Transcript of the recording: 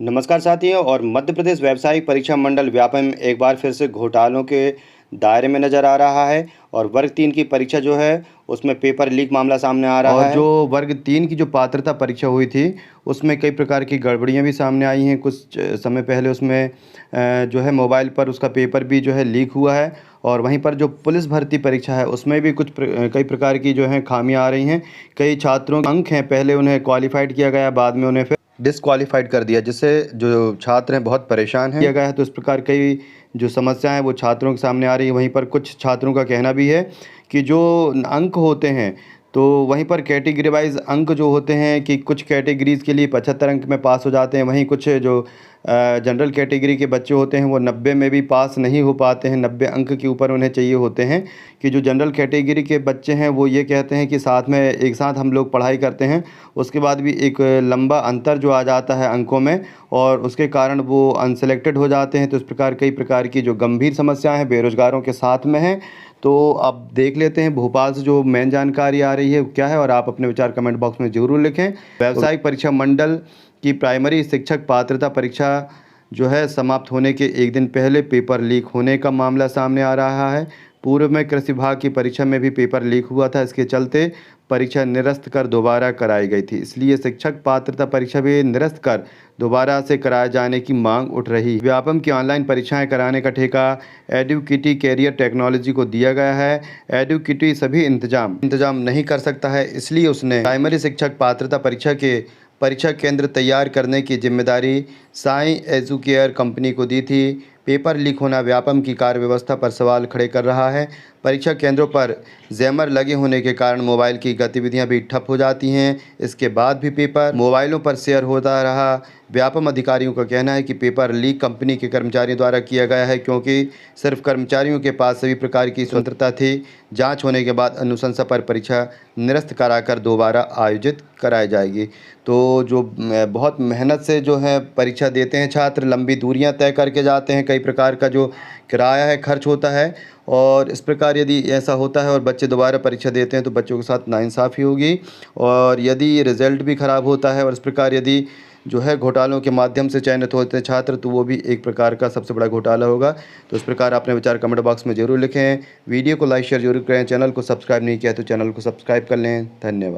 नमस्कार साथियों। और मध्य प्रदेश व्यावसायिक परीक्षा मंडल व्यापम एक बार फिर से घोटालों के दायरे में नजर आ रहा है। और वर्ग 3 की परीक्षा जो है उसमें पेपर लीक मामला सामने आ रहा है। और जो वर्ग 3 की जो पात्रता परीक्षा हुई थी उसमें कई प्रकार की गड़बड़ियां भी सामने आई हैं। कुछ समय पहले उसमें जो है मोबाइल पर उसका पेपर भी जो है लीक हुआ है। और वहीं पर जो पुलिस भर्ती परीक्षा है उसमें भी कई प्रकार की जो है खामियां आ रही हैं। कई छात्रों के अंक हैं, पहले उन्हें क्वालिफाइड किया गया, बाद में उन्हें फिर डिसक्वालीफाइड कर दिया, जिससे जो छात्र हैं बहुत परेशान हैं किया गया है। तो इस प्रकार कई जो समस्याएं हैं वो छात्रों के सामने आ रही है। वहीं पर कुछ छात्रों का कहना भी है कि जो अंक होते हैं तो वहीं पर कैटेगरी वाइज अंक जो होते हैं कि कुछ कैटेगरीज़ के लिए 75 अंक में पास हो जाते हैं। वहीं कुछ जो जनरल कैटेगरी के बच्चे होते हैं वो 90 में भी पास नहीं हो पाते हैं, 90 अंक के ऊपर उन्हें चाहिए होते हैं। कि जो जनरल कैटेगरी के बच्चे हैं वो ये कहते हैं कि साथ में एक साथ हम लोग पढ़ाई करते हैं, उसके बाद भी एक लंबा अंतर जो आ जाता है अंकों में और उसके कारण वो अनसेलेक्टेड हो जाते हैं। तो इस प्रकार कई प्रकार की जो गंभीर समस्याएं हैं बेरोजगारों के साथ में हैं। तो अब देख लेते हैं भोपाल से जो मेन जानकारी आ रही है क्या है, और आप अपने विचार कमेंट बॉक्स में ज़रूर लिखें। व्यावसायिक परीक्षा मंडल की प्राइमरी शिक्षक पात्रता परीक्षा जो है समाप्त होने के एक दिन पहले पेपर लीक होने का मामला सामने आ रहा है। पूर्व में कृषि विभाग की परीक्षा में भी पेपर लीक हुआ था, इसके चलते परीक्षा निरस्त कर दोबारा कराई गई थी। इसलिए शिक्षक पात्रता परीक्षा भी निरस्त कर दोबारा से कराए जाने की मांग उठ रही। व्यापम की ऑनलाइन परीक्षाएं कराने का ठेका एडुकिटी कैरियर टेक्नोलॉजी को दिया गया है। एडुकिटी सभी इंतजाम नहीं कर सकता है, इसलिए उसने प्राइमरी शिक्षक पात्रता परीक्षा के परीक्षा केंद्र तैयार करने की जिम्मेदारी साई एजुकेयर कंपनी को दी थी। पेपर लीक होना व्यापम की कार्य व्यवस्था पर सवाल खड़े कर रहा है। परीक्षा केंद्रों पर जैमर लगे होने के कारण मोबाइल की गतिविधियां भी ठप हो जाती हैं। इसके बाद भी पेपर मोबाइलों पर शेयर होता रहा। व्यापम अधिकारियों का कहना है कि पेपर लीक कंपनी के कर्मचारियों द्वारा किया गया है, क्योंकि सिर्फ कर्मचारियों के पास सभी प्रकार की स्वतंत्रता थी। जांच होने के बाद अनुशंसा पर परीक्षा निरस्त कराकर दोबारा आयोजित कराई जाएगी। तो जो बहुत मेहनत से जो है परीक्षा देते हैं छात्र, लंबी दूरियां तय करके जाते हैं, कई प्रकार का जो किराया है खर्च होता है। और इस प्रकार यदि ऐसा होता है और बच्चे दोबारा परीक्षा देते हैं तो बच्चों के साथ नाइंसाफ़ी होगी। और यदि रिज़ल्ट भी ख़राब होता है और इस प्रकार यदि जो है घोटालों के माध्यम से चयनित होते हैं छात्र, तो वो भी एक प्रकार का सबसे बड़ा घोटाला होगा। तो इस प्रकार अपने विचार कमेंट बॉक्स में ज़रूर लिखें। वीडियो को लाइक शेयर जरूर करें। चैनल को सब्सक्राइब नहीं किया तो चैनल को सब्सक्राइब कर लें। धन्यवाद।